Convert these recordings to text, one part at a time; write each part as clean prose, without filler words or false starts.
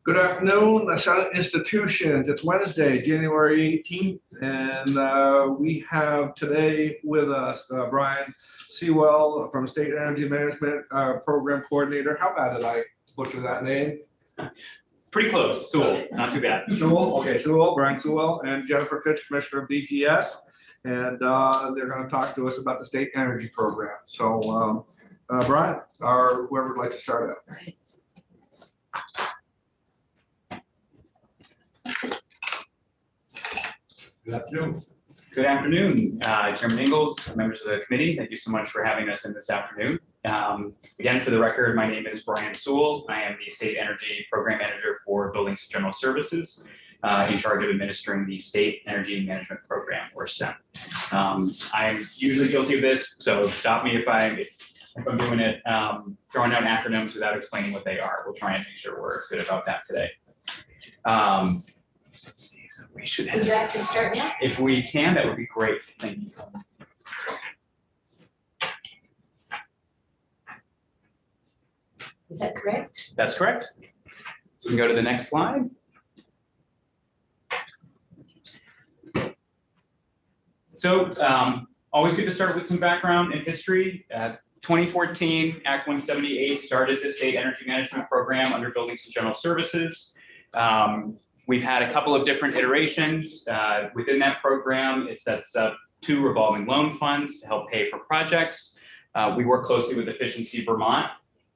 Good afternoon, Senate Institutions. It's Wednesday, January 18th, and we have today with us Brian Sewell from State Energy Management Program Coordinator. How bad did I butcher that name? Pretty close. Sewell, not too bad. Sewell, okay, Sewell, Brian Sewell, and Jennifer Fitch, Commissioner of DGS, and they're going to talk to us about the State Energy Program. So, Brian, or whoever would like to start out. Right. Good afternoon. Good afternoon, Chairman Ingalls, members of the committee. Thank you so much for having us in this afternoon. Again, for the record, my name is Brian Sewell. I am the State Energy Program Manager for Buildings and General Services, in charge of administering the State Energy Management Program, or SEM. I am usually guilty of this, so stop me if I'm doing it, throwing out acronyms without explaining what they are. We'll try and make sure we're good about that today. Let's see, so we should Would you like to start now? If we can, that would be great. Thank you. Is that correct? That's correct. So we can go to the next slide. So always good to start with some background and history. 2014, Act 178 started the State Energy Management Program under Buildings and General Services. We've had a couple of different iterations. Within that program, it sets up 2 revolving loan funds to help pay for projects. We work closely with Efficiency Vermont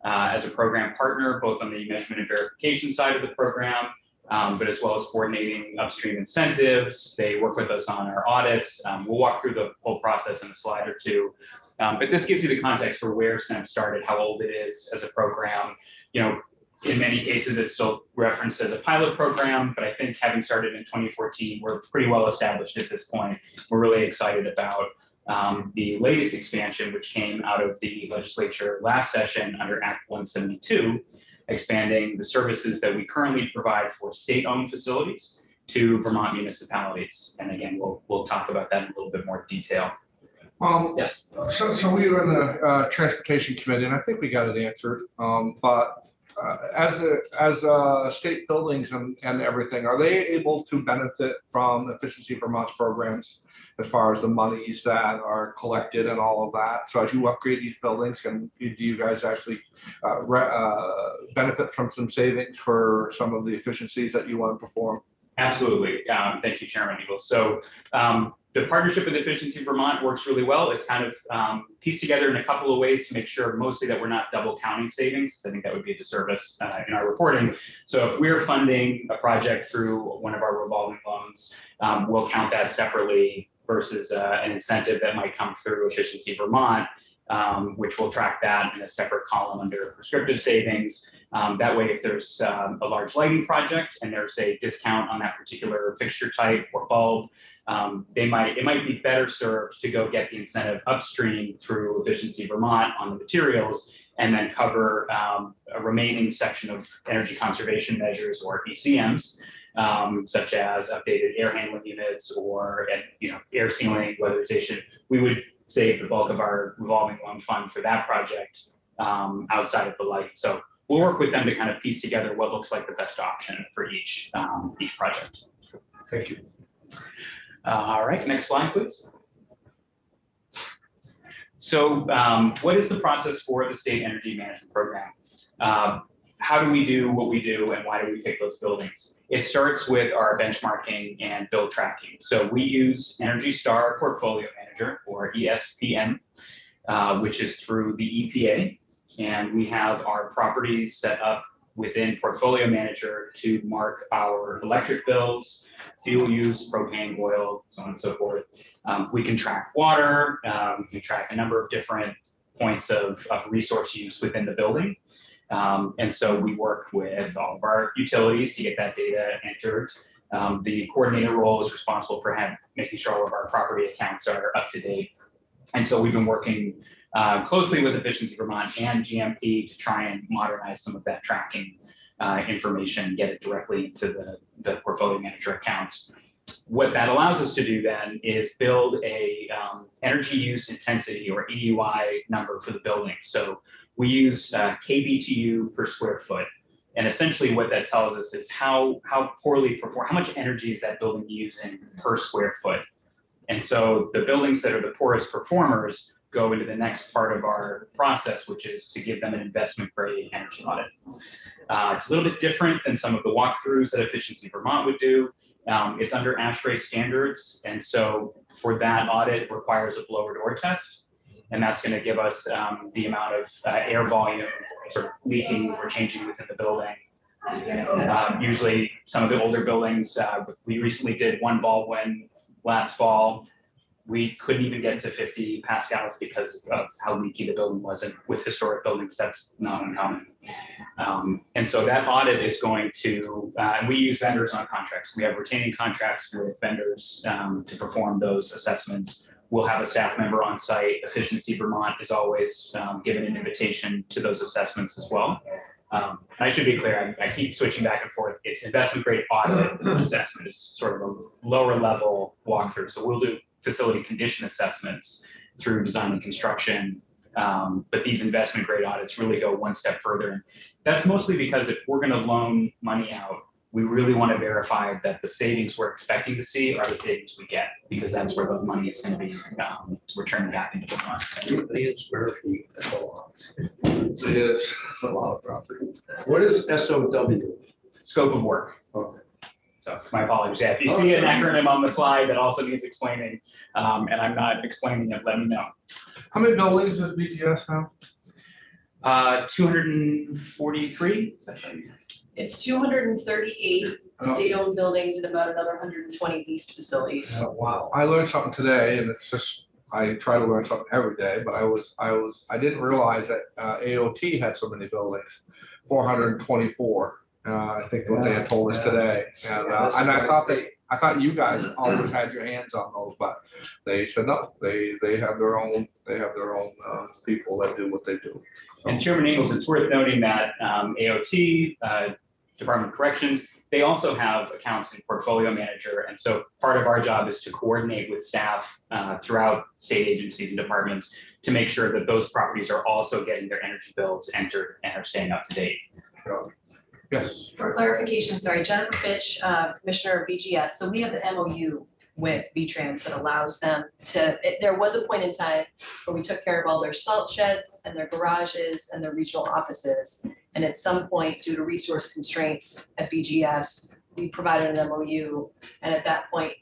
as a program partner, both on the measurement and verification side of the program, but as well as coordinating upstream incentives. They work with us on our audits. We'll walk through the whole process in a slide or two. But this gives you the context for where SEM started, how old it is as a program. You know, in many cases, it's still referenced as a pilot program, but I think having started in 2014, we're pretty well established at this point. We're really excited about the latest expansion, which came out of the legislature last session under Act 172, expanding the services that we currently provide for state-owned facilities to Vermont municipalities. And again, we'll talk about that in a little bit more detail. Yes. So we were in the Transportation Committee, and I think we got it answered, but as state buildings and everything, are they able to benefit from Efficiency Vermont's programs as far as the monies that are collected and all of that? So as you upgrade these buildings, do you guys actually benefit from some savings for some of the efficiencies that you want to perform? Absolutely. Thank you, Chairman Eagle. So the partnership with Efficiency Vermont works really well. It's kind of pieced together in a couple of ways to make sure mostly that we're not double counting savings, because I think that would be a disservice in our reporting. So if we're funding a project through one of our revolving loans, we'll count that separately versus an incentive that might come through Efficiency Vermont, which will track that in a separate column under prescriptive savings. That way, if there's a large lighting project and there's a discount on that particular fixture type or bulb, it might be better served to go get the incentive upstream through Efficiency Vermont on the materials, and then cover a remaining section of energy conservation measures, or ECMs, such as updated air handling units or air sealing, weatherization. We would save the bulk of our revolving loan fund for that project outside of the light. So we'll work with them to kind of piece together what looks like the best option for each project. Thank you. All right, next slide, please. So what is the process for the State Energy Management Program? How do we do what we do, and why do we pick those buildings? It starts with our benchmarking and build tracking. So we use Energy Star Portfolio Manager, or ESPM, which is through the EPA. And we have our properties set up within Portfolio Manager to mark our electric bills, fuel use, propane, oil, so on and so forth. We can track water, we can track a number of different points of resource use within the building. And so we work with all of our utilities to get that data entered. The coordinator role is responsible for making sure all of our property accounts are up to date. And so we've been working closely with Efficiency Vermont and GMP to try and modernize some of that tracking information, get it directly into the portfolio manager accounts. What that allows us to do then is build a energy use intensity, or EUI, number for the building. So we use kBTU per square foot. And essentially what that tells us is how poorly perform, how much energy is that building using per square foot. And so the buildings that are the poorest performers go into the next part of our process, which is to give them an investment grade energy audit. It's a little bit different than some of the walkthroughs that Efficiency Vermont would do. It's under ASHRAE standards. And so for that audit, it requires a blower door test. And that's going to give us the amount of air volume sort of leaking or changing within the building. Usually some of the older buildings, we recently did one Baldwin last fall. We couldn't even get to 50 pascals because of how leaky the building was. And with historic buildings, that's not uncommon. And so that audit is going to, and we use vendors on contracts. We have retaining contracts with vendors to perform those assessments. We'll have a staff member on site. Efficiency Vermont is always given an invitation to those assessments as well. I should be clear, I keep switching back and forth. It's investment grade audit assessment is sort of a lower level walkthrough. So we'll do facility condition assessments through design and construction. But these investment grade audits really go one step further. That's mostly because if we're going to loan money out, we really want to verify that the savings we're expecting to see are the savings we get, because that's where the money is going to be returned back into the fund. 2 million square feet, that's a lot. It is. That's a lot of property. What is SOW? Scope of work. Okay. So my apologies. Yeah, if you see an acronym on the slide that also needs explaining, and I'm not explaining it, let me know. How many buildings does BGS have? 243. Is that right? It's 238 Oh. state-owned buildings and about another 120 leased facilities. Oh, wow. I learned something today, and it's just, I try to learn something every day, but I didn't realize that AOT had so many buildings, 424. I think what they had told us today. And I thought you guys always had your hands on those, but they said no, they have their own people that do what they do. So, And Chairman Ingles, it's worth noting that AOT, Department of Corrections, they also have accounts and portfolio manager. And so part of our job is to coordinate with staff throughout state agencies and departments to make sure that those properties are also getting their energy bills entered and are staying up to date. yes. For clarification, sorry, Jennifer Fitch, Commissioner of BGS. So we have an MOU with VTrans that allows them to, there was a point in time where we took care of all their salt sheds and their garages and their regional offices. And at some point, due to resource constraints at BGS, we provided an MOU. And at that point,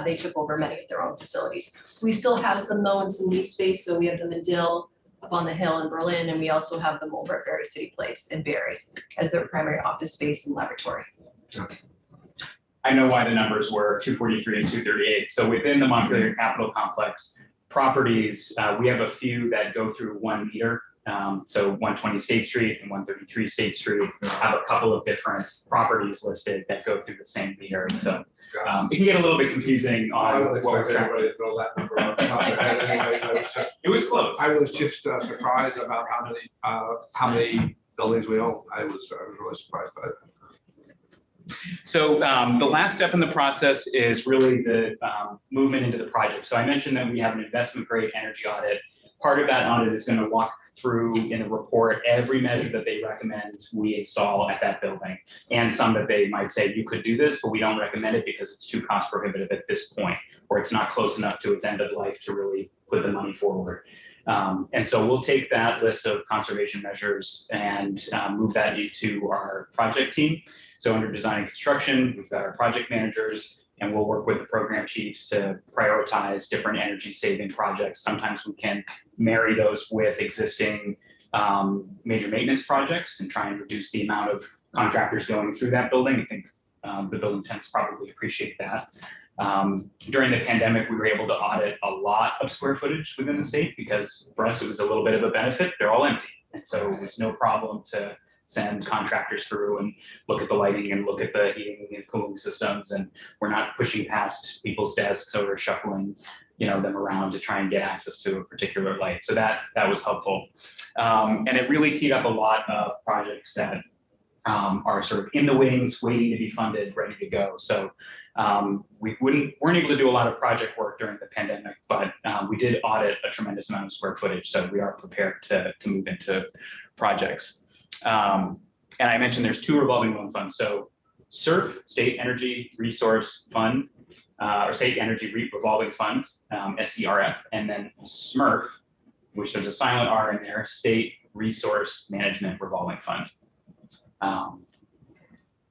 they took over many of their own facilities. We still house them though in some lease space. So we have them in Dill, up on the hill in Berlin, and we also have them over at Barry City Place in Barry as their primary office space and laboratory. I know why the numbers were 243 and 238. So within the Montpelier Capital Complex properties, we have a few that go through 1 meter. So 120 State Street and 133 State Street have a couple of different properties listed that go through the same meter. So it can get a little bit confusing I on would what we're expect tracking. everybody to know that number off the top of their head anyways. It was close. I was just surprised about how many buildings we own. I was really surprised by that. So the last step in the process is really the movement into the project. So I mentioned that we have an investment grade energy audit. Part of that audit is going to walk through in a report every measure that they recommend we install at that building, and some that they might say you could do this, but we don't recommend it because it's too cost prohibitive at this point, or it's not close enough to its end of life to really put the money forward. And so we'll take that list of conservation measures and move that into our project team. So under design and construction, we've got our project managers, and we'll work with the program chiefs to prioritize different energy saving projects. Sometimes we can marry those with existing major maintenance projects and try and reduce the amount of contractors going through that building. I think the building tenants probably appreciate that. During the pandemic, we were able to audit a lot of square footage within the state because for us, it was a little bit of a benefit. They're all empty. And so it was no problem to send contractors through and look at the lighting and look at the heating and cooling systems. And we're not pushing past people's desks or shuffling, them around to try and get access to a particular light. So that was helpful. And it really teed up a lot of projects that are sort of in the wings, waiting to be funded, ready to go. So we weren't able to do a lot of project work during the pandemic, but we did audit a tremendous amount of square footage. So we are prepared to move into projects. And I mentioned there's 2 revolving loan funds. So SERF, State Energy Resource Fund, or State Energy Revolving Fund, SERF, and then SMRF, which there's a silent R in there, State Resource Management Revolving Fund.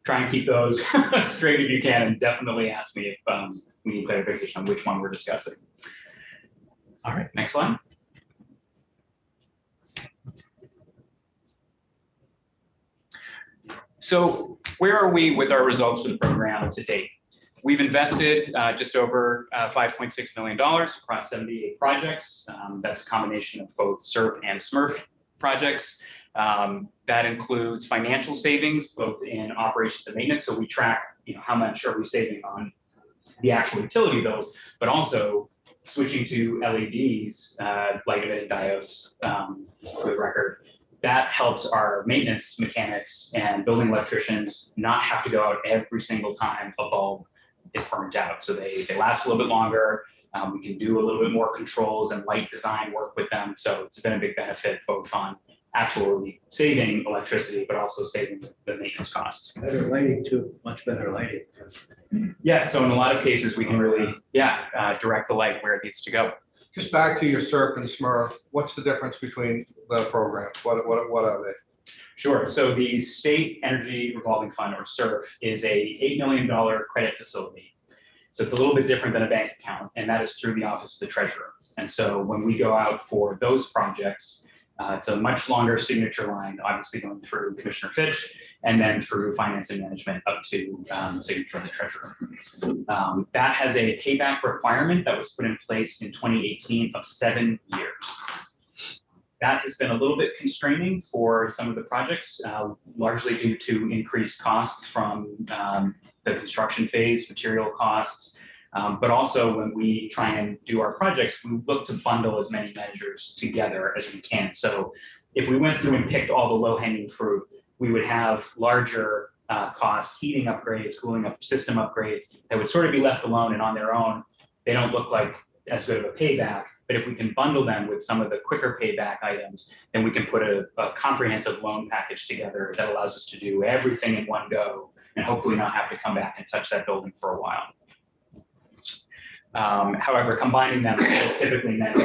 Try and keep those straight if you can, and definitely ask me if we need clarification on which one we're discussing. All right, next slide. So where are we with our results for the program to date? We've invested just over $5.6 million across 78 projects. That's a combination of both SERF and SMRF projects. That includes financial savings, both in operations and maintenance. So we track, how much are we saving on the actual utility bills, but also switching to LEDs, light emitting diodes, for the record. That helps our maintenance mechanics and building electricians not have to go out every single time a bulb is burnt out. So they last a little bit longer. We can do a little bit more controls and light design work with them. So it's been a big benefit both on actually saving electricity, but also saving the maintenance costs. Better lighting too, much better lighting. Yeah, so in a lot of cases, we can really, direct the light where it needs to go. Just back to your SERF and SMRF, what's the difference between the programs? What are they? Sure. So the State Energy Revolving Fund, or SERF, is a $8 million credit facility. So it's a little bit different than a bank account, and that is through the Office of the Treasurer. And so when we go out for those projects, it's a much longer signature line, obviously going through Commissioner Fitch, and then through Finance and Management up to signature of the Treasurer. That has a payback requirement that was put in place in 2018 of 7 years. That has been a little bit constraining for some of the projects, largely due to increased costs from the construction phase, material costs, but also when we try and do our projects, we look to bundle as many measures together as we can. So if we went through and picked all the low-hanging fruit, we would have larger cost heating upgrades, cooling up system upgrades that would sort of be left alone, and on their own, they don't look like as good of a payback. But if we can bundle them with some of the quicker payback items, then we can put a comprehensive loan package together that allows us to do everything in one go and hopefully not have to come back and touch that building for a while. However, combining them has typically meant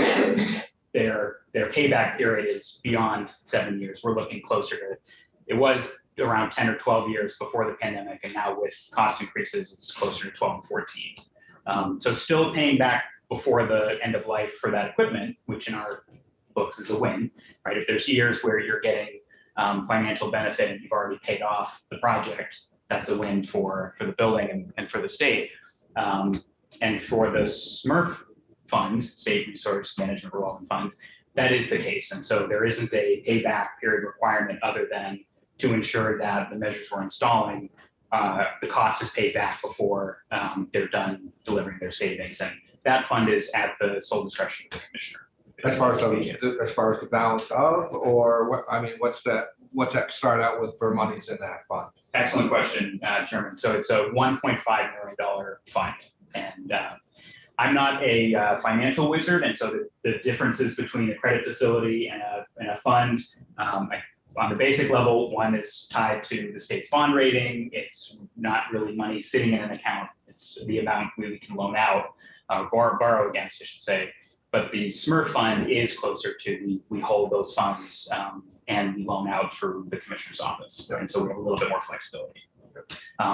their payback period is beyond 7 years. We're looking closer to, it was around 10 or 12 years before the pandemic, and now with cost increases, it's closer to 12 and 14. So still paying back before the end of life for that equipment, which in our books is a win, right? If there's years where you're getting financial benefit and you've already paid off the project, that's a win for the building and for the state. And for the SMRF fund, State Resource Management Revolving Fund, that is the case. And so there isn't a payback period requirement other than to ensure that the measures we're installing, the cost is paid back before they're done delivering their savings. And that fund is at the sole discretion of the commissioner. As far as the balance of, or what, I mean, what's that start out with for monies in that fund? Excellent question, Chairman. So it's a $1.5 million fund. And I'm not a financial wizard, and so the differences between a credit facility and a fund, on the basic level, one is tied to the state's bond rating. It's not really money sitting in an account. It's the amount we can loan out, or borrow against, I should say. But the SMRF fund is closer to, we hold those funds and we loan out through the commissioner's office. And so we have a little bit more flexibility.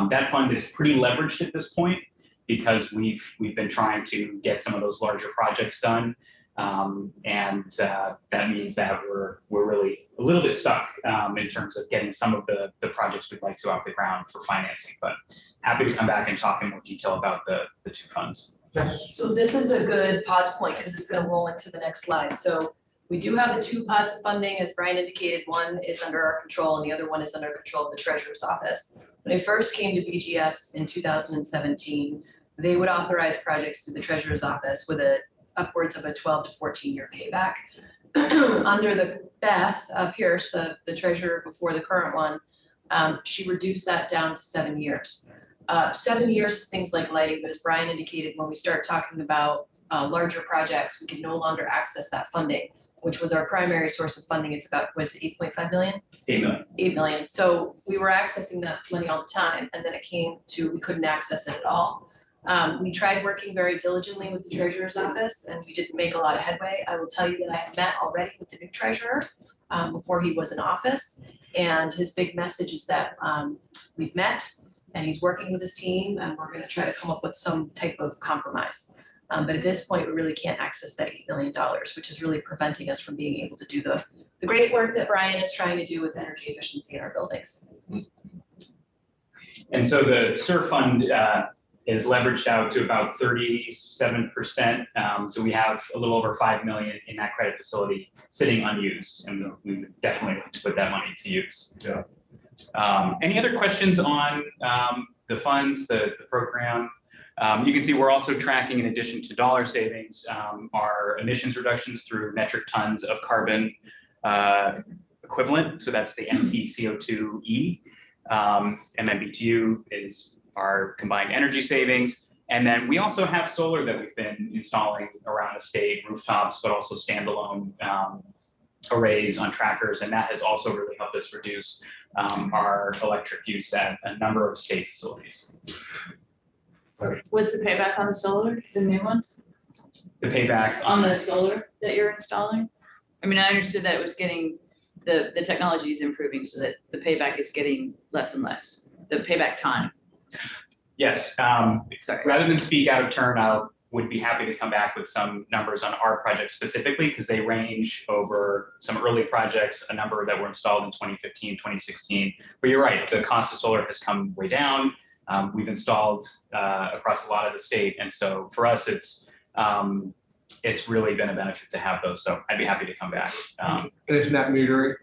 That fund is pretty leveraged at this point, because we've been trying to get some of those larger projects done, and that means that we're really a little bit stuck in terms of getting some of the projects we'd like to off the ground for financing. But happy to come back and talk in more detail about the 2 funds. So this is a good pause point because it's going to roll into the next slide. So we do have the 2 pots of funding, as Brian indicated. One is under our control and the other one is under control of the Treasurer's Office. When I first came to BGS in 2017, they would authorize projects to the Treasurer's Office with upwards of a 12 to 14 year payback. Under the Beth Pierce, the treasurer before the current one, she reduced that down to 7 years. 7 years is things like lighting, but as Brian indicated, when we start talking about larger projects, we can no longer access that funding. which was our primary source of funding. It's about, was it 8.5 million? 8 million. 8 million. So we were accessing that money all the time, and then it came to, we couldn't access it at all. We tried working very diligently with the treasurer's office, and we didn't make a lot of headway. I will tell you that I had met already with the new treasurer before he was in office, and his big message is that we've met, and he's working with his team, and we're going to try to come up with some type of compromise. But at this point, we really can't access that $8 million, which is really preventing us from being able to do the great work that Brian is trying to do with energy efficiency in our buildings. And so the SURF fund is leveraged out to about 37%. So we have a little over 5 million in that credit facility sitting unused, and we would definitely like to put that money to use. Yeah. Any other questions on the funds, the program? You can see we're also tracking, in addition to dollar savings, our emissions reductions through metric tons of carbon equivalent. So that's the MTCO2e. MMBTU is our combined energy savings. And then we also have solar that we've been installing around the state, rooftops, but also standalone arrays on trackers. And that has also really helped us reduce our electric use at a number of state facilities. What's the payback on the solar, the new ones? The payback On the solar that you're installing? I mean, I understood that it was getting, the technology is improving so that the payback is getting less and less, the payback time. Yes. Sorry. Rather than speak out of turn, I would be happy to come back with some numbers on our project specifically, because they range over some early projects, a number that were installed in 2015, 2016. But you're right, the cost of solar has come way down. We've installed across a lot of the state. And so for us, it's really been a benefit to have those. So I'd be happy to come back. And it's net metering?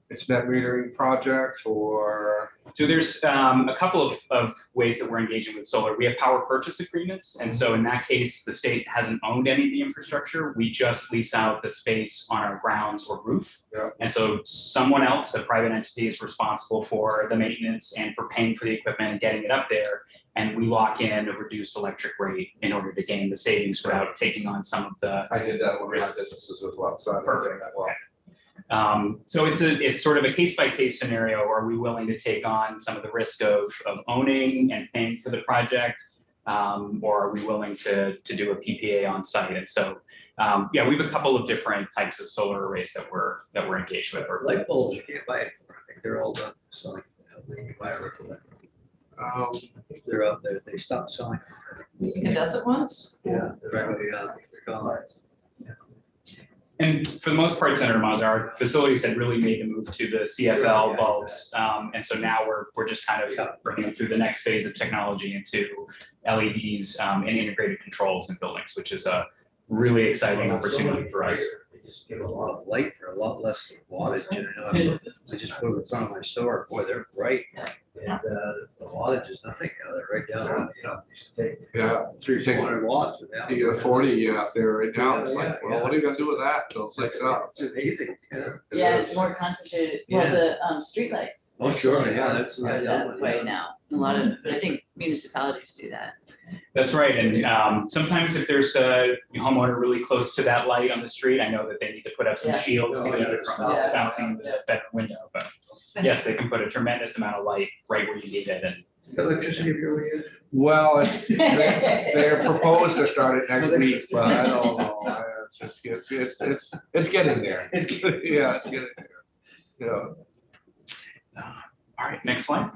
It's net metering projects, or? So there's a couple of ways that we're engaging with solar. We have power purchase agreements. And so in that case, the state hasn't owned any of the infrastructure. We just lease out the space on our grounds or roof. Yeah. And so someone else, a private entity, is responsible for the maintenance and for paying for the equipment and getting it up there. And we lock in a reduced electric rate in order to gain the savings without taking on some of the. I did that with my businesses as well, so I know Perfect. that well. So it's sort of a case-by-case scenario. Are we willing to take on some of the risk of owning and paying for the project? Or are we willing to do a PPA on site? And so, yeah, we have a couple of different types of solar arrays that we're engaged with. Light bulbs, you can't buy it. I think they're all done selling. You can buy a record. I think they're out there. They stopped selling. Incandescent ones? Yeah, they're gone. And for the most part, Senator Mazza, our facilities had really made the move to the CFL bulbs. And so now we're just kind of bringing them through the next phase of technology into LEDs and integrated controls in buildings, which is a really exciting opportunity for us. They just give a lot of light for a lot less wattage. I just put them in front of my store. Boy, they're bright. And the wattage is nothing. They're right down. You should take Yeah, so you take 200 watts. you get 40 out there right now. It's Yeah, like, yeah, well, what are you gonna do with that till it lights up? It's amazing. Yeah, it's more concentrated. Well, the streetlights. Oh, sure, yeah, that's Are right. that way now. A lot of, but I think municipalities do that. That's right. And sometimes if there's a homeowner really close to that light on the street, I know that they need to put up some Yeah. shields to Oh, keep yeah, it from yeah. bouncing the bedroom window. But yes, they can put a tremendous amount of light right where you need it. And Electricity everywhere you Well, they're proposed to start it next week, but I don't know. It's just, it's getting there. It's getting, yeah, it's getting there. You know, all right, next slide.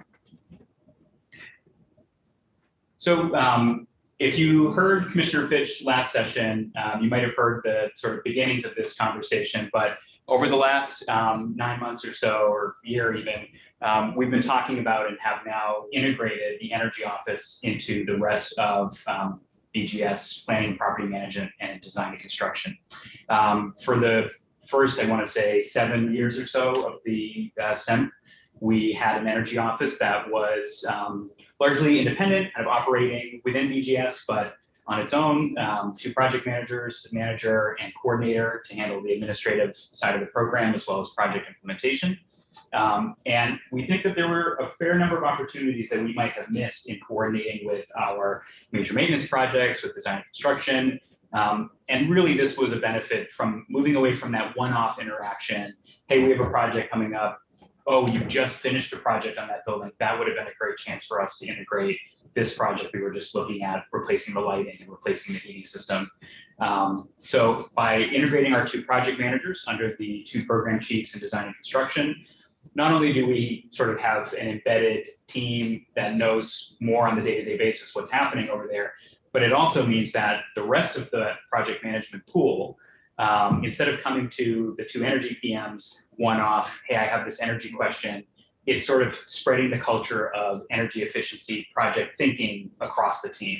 So if you heard Commissioner Fitch last session, you might have heard the sort of beginnings of this conversation, but over the last 9 months or so, or year even, we've been talking about and have now integrated the Energy Office into the rest of BGS, Planning, Property Management, and Design and Construction. For the first, I want to say 7 years or so of the SEM, we had an energy office that was largely independent, kind of operating within BGS, but on its own, 2 project managers, manager and coordinator to handle the administrative side of the program, as well as project implementation. And we think that there were a fair number of opportunities that we might have missed in coordinating with our major maintenance projects, with design and construction, And really, this was a benefit from moving away from that one-off interaction. Hey, we have a project coming up. Oh, you just finished a project on that building. That would have been a great chance for us to integrate this project we were just looking at, replacing the lighting and replacing the heating system. So by integrating our two project managers under the two program chiefs in design and construction, not only do we sort of have an embedded team that knows more on the day-to-day basis what's happening over there, but it also means that the rest of the project management pool, instead of coming to the two energy PMs one-off, hey, I have this energy question, it's sort of spreading the culture of energy efficiency project thinking across the team.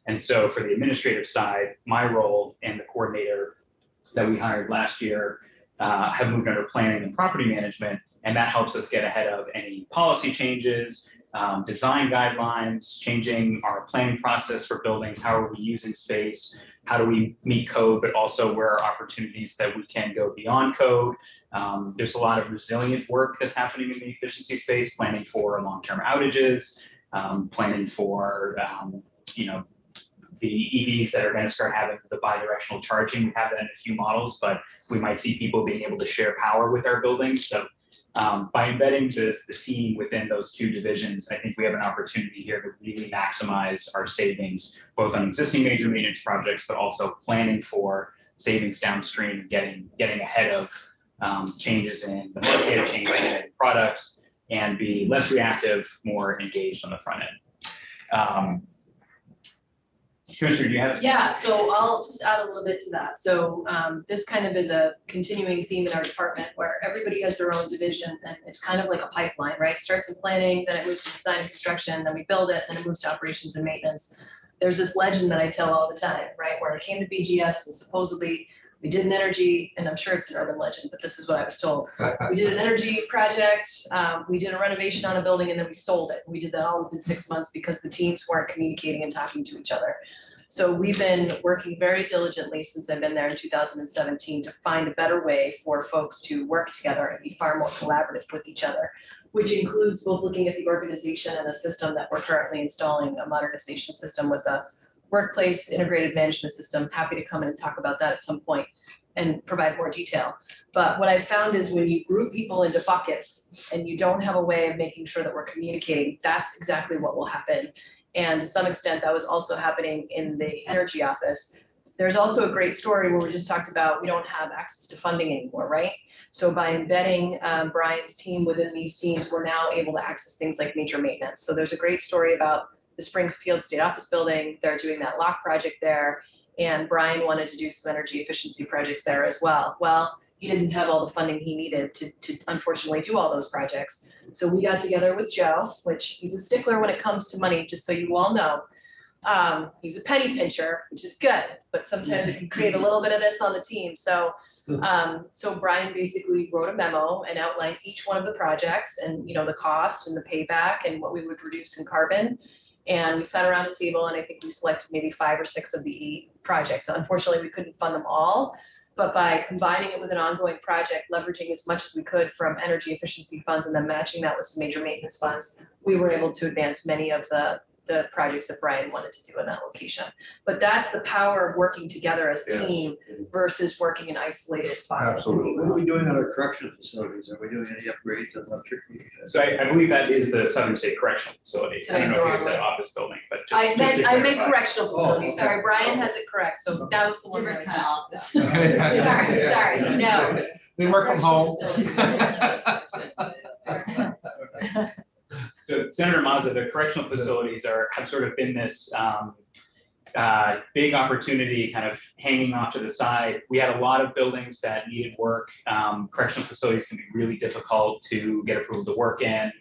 And so for the administrative side, my role and the coordinator that we hired last year have moved under planning and property management, and that helps us get ahead of any policy changes, design guidelines, changing our planning process for buildings, how are we using space, how do we meet code, but also where are opportunities that we can go beyond code. There's a lot of resilient work that's happening in the efficiency space, planning for long-term outages, planning for the EVs that are going to start having the bidirectional charging. We have that in a few models, but we might see people being able to share power with our buildings. So by embedding the team within those two divisions, I think we have an opportunity here to really maximize our savings, both on existing major maintenance projects, but also planning for savings downstream, getting ahead of changes in the market, changes in products, and be less reactive, more engaged on the front end. Commissioner, do you have? Yeah, so I'll just add a little bit to that. So this kind of is a continuing theme in our department where everybody has their own division and it's kind of like a pipeline, right? It starts in planning, then it moves to design and construction, then we build it, then it moves to operations and maintenance. There's this legend that I tell all the time, right? Where I came to BGS and supposedly we did an energy, and I'm sure it's an urban legend, but this is what I was told. We did an energy project, we did a renovation on a building, and then we sold it. We did that all within 6 months because the teams weren't communicating and talking to each other. So we've been working very diligently since I've been there in 2017 to find a better way for folks to work together and be far more collaborative with each other, which includes both looking at the organization and a system that we're currently installing, a modernization system with a workplace integrated management system. Happy to come in and talk about that at some point and provide more detail. But what I've found is when you group people into buckets and you don't have a way of making sure that we're communicating, that's exactly what will happen. And to some extent, that was also happening in the energy office. There's also a great story where we just talked about we don't have access to funding anymore, right? So by embedding Brian's team within these teams, we're now able to access things like major maintenance. So there's a great story about the Springfield State Office Building. They're doing that lock project there. And Brian wanted to do some energy efficiency projects there as well. Well, he didn't have all the funding he needed to unfortunately do all those projects. So we got together with Joe, which he's a stickler when it comes to money, just so you all know. He's a penny pincher, which is good, but sometimes it can create a little bit of this on the team. So, so Brian basically wrote a memo and outlined each one of the projects and the cost and the payback and what we would reduce in carbon. And we sat around the table and I think we selected maybe 5 or 6 of the 8 projects. Unfortunately, we couldn't fund them all, but by combining it with an ongoing project, leveraging as much as we could from energy efficiency funds and then matching that with some major maintenance funds, we were able to advance many of the projects that Brian wanted to do in that location. But that's the power of working together as a team versus working in isolated pockets. Absolutely. What are we doing at our correctional facilities? Are we doing any upgrades on electric? So I believe that is the Southern State Correctional Facility. I don't know if it's an office building, but just. I meant clarify. correctional facility. okay. Sorry, Brian has it correct. So that was the one that I was Different talking kind of office. Sorry, no. They work from home. So Senator Mazza, the correctional facilities have sort of been this big opportunity kind of hanging off to the side. We had a lot of buildings that needed work. Correctional facilities can be really difficult to get approval to work in.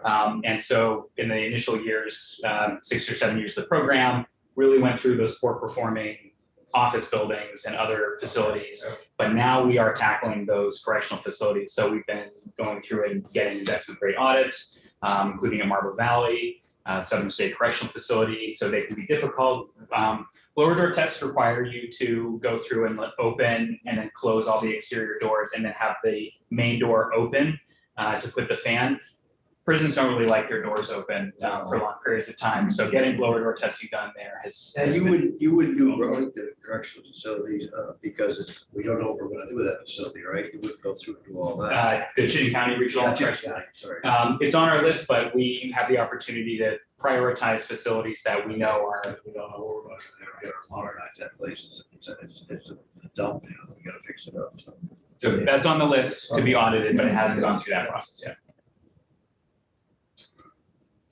And so in the initial years, 6 or 7 years of the program, really went through those poor performing office buildings and other facilities. But now we are tackling those correctional facilities. So we've been going through and getting investment grade audits, including at Marble Valley, Southern State Correctional Facility. So they can be difficult. Lower door tests require you to go through and open and then close all the exterior doors and then have the main door open to put the fan. prisons don't really like their doors open for long periods of time. So getting blower door testing done there has. And has you been- wouldn't do Burlington correctional facilities, because we don't know what we're gonna do with that facility, right? You wouldn't go through and do all that. The Chittenden County Regional. Yeah, Correctional. sorry. It's on our list, but we have the opportunity to prioritize facilities that we know are. We don't know what we're gonna do. We gotta modernize that place. It's a dump now. We gotta fix it up, so. So that's on the list to be audited, but it hasn't gone through that process yet.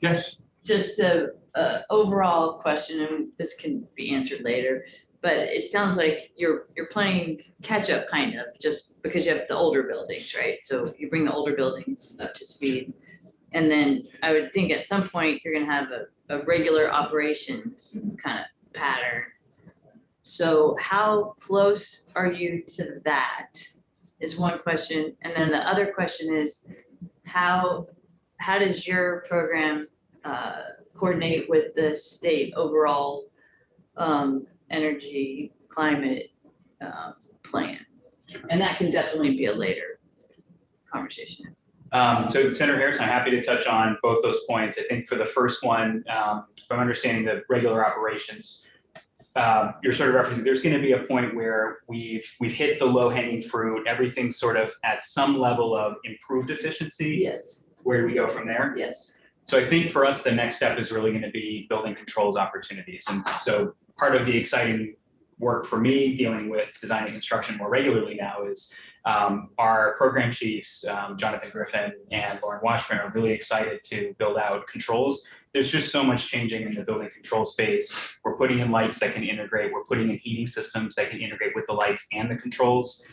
Yes, Just a overall question, and this can be answered later, but it sounds like you're playing catch up kind of, just because you have the older buildings, right? So you bring the older buildings up to speed. And then I would think at some point you're gonna have a regular operations kind of pattern. So how close are you to that is one question. And then the other question is, how does your program coordinate with the state overall energy climate plan? And that can definitely be a later conversation. So Senator Harrison, I'm happy to touch on both those points. I think for the first one, if I'm understanding the regular operations, you're sort of referencing, there's going to be a point where we've hit the low hanging fruit. Everything's sort of at some level of improved efficiency. Yes, Where do we go from there? yes. So I think for us, the next step is really going to be building controls opportunities. And so part of the exciting work for me dealing with design and construction more regularly now is our program chiefs, Jonathan Griffin and Lauren Washburn, are really excited to build out controls. There's just so much changing in the building control space. We're putting in lights that can integrate. We're putting in heating systems that can integrate with the lights and the controls.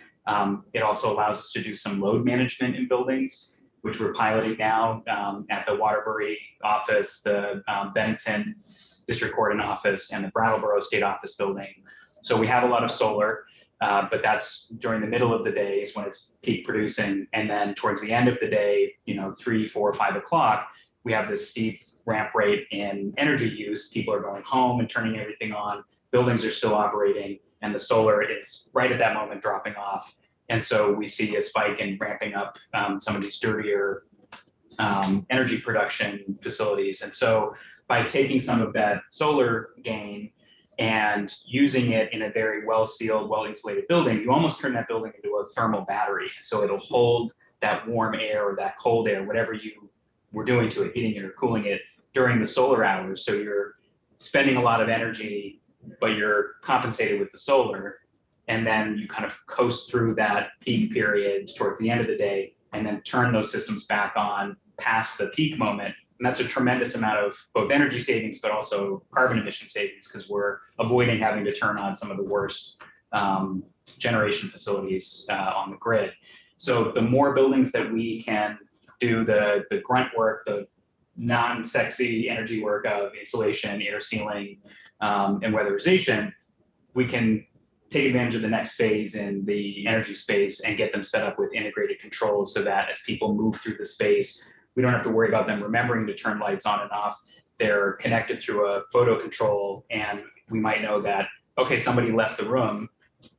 It also allows us to do some load management in buildings, which we're piloting now at the Waterbury office, the Bennington District Court and office, and the Brattleboro State Office building. So we have a lot of solar, but that's during the middle of the days when it's peak producing. And then towards the end of the day, 3, 4, 5 o'clock, we have this steep ramp rate in energy use. People are going home and turning everything on. Buildings are still operating, and the solar is right at that moment dropping off. And so we see a spike in ramping up some of these dirtier energy production facilities. And so by taking some of that solar gain and using it in a very well-sealed, well-insulated building, you almost turn that building into a thermal battery. So it'll hold that warm air or that cold air, whatever you were doing to it, heating it or cooling it during the solar hours. So you're spending a lot of energy, but you're compensated with the solar. And then you kind of coast through that peak period towards the end of the day, and then turn those systems back on past the peak moment. And that's a tremendous amount of both energy savings, but also carbon emission savings, because we're avoiding having to turn on some of the worst generation facilities on the grid. So the more buildings that we can do the grunt work, the non-sexy energy work of insulation, air sealing, and weatherization, we can take advantage of the next phase in the energy space and get them set up with integrated controls so that as people move through the space, we don't have to worry about them remembering to turn lights on and off. They're connected through a photo control, and we might know that, okay, somebody left the room,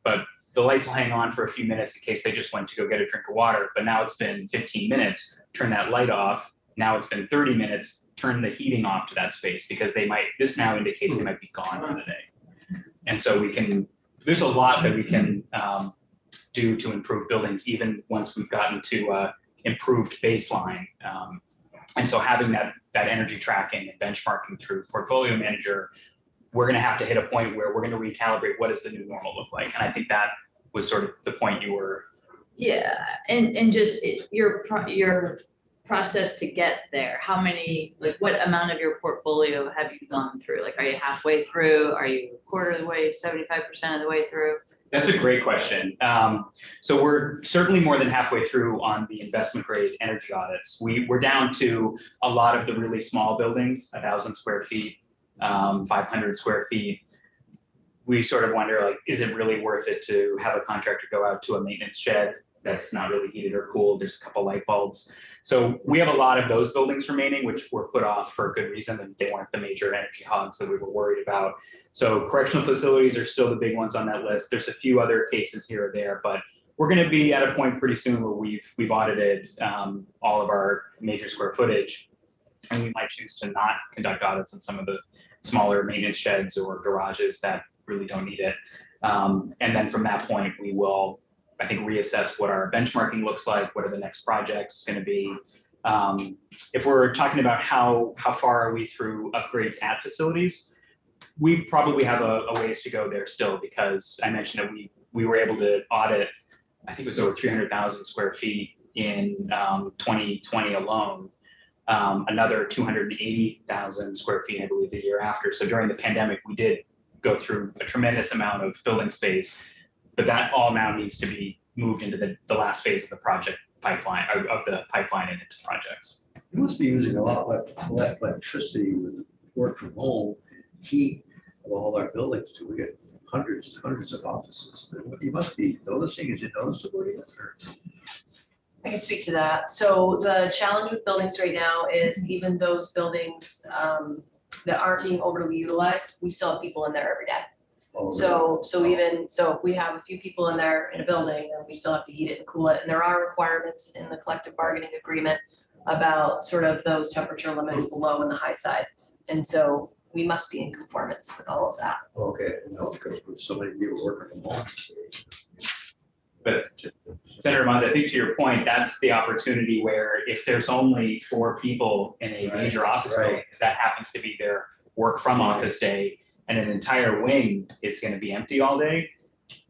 but the lights will hang on for a few minutes in case they just went to go get a drink of water. But now it's been 15 minutes, turn that light off. Now it's been 30 minutes, turn the heating off to that space, because this now indicates they might be gone for the day. And so there's a lot that we can do to improve buildings, even once we've gotten to improved baseline. And so having that energy tracking and benchmarking through Portfolio Manager, we're going to have to hit a point where we're going to recalibrate what does the new normal look like. And I think that was sort of the point you were. Yeah, and just your process to get there. How many, what amount of your portfolio have you gone through? Are you halfway through? Are you a quarter of the way, 75% of the way through? That's a great question. So we're certainly more than halfway through on the investment grade energy audits. We're down to a lot of the really small buildings, 1,000 square feet, 500 square feet. We sort of wonder, is it really worth it to have a contractor go out to a maintenance shed that's not really heated or cooled? There's a couple light bulbs. So we have a lot of those buildings remaining, which were put off for a good reason, and they weren't the major energy hogs that we were worried about. So correctional facilities are still the big ones on that list. There's a few other cases here or there, but we're going to be at a point pretty soon where we've audited all of our major square footage, and we might choose to not conduct audits in some of the smaller maintenance sheds or garages that really don't need it. And then from that point, we will, I think, reassess what our benchmarking looks like, what are the next projects going to be. If we're talking about how far are we through upgrades at facilities, we probably have a ways to go there still, because I mentioned that we were able to audit, I think it was over 300,000 square feet in 2020 alone. Another 280,000 square feet, I believe, the year after. So during the pandemic, we did go through a tremendous amount of building space, but that all now needs to be moved into the last phase of the project pipeline, of the pipeline and into projects. You must be using a lot less electricity with work from home, heat of all our buildings too. We get hundreds and hundreds of offices. You must be noticing, is it noticeable yet? Or- I can speak to that. So the challenge with buildings right now is even those buildings that aren't being overly utilized, we still have people in there every day. Oh, really? So if we have a few people in there in a building, then we still have to heat it and cool it. And there are requirements in the collective bargaining agreement about sort of those temperature limits, the low and the high side. And so we must be in conformance with all of that. Okay, no, because with so many people working from home. But Senator Mons, I think to your point, that's the opportunity where if there's only 4 people in a major office building, because that happens to be their work from office day, and an entire wing is going to be empty all day,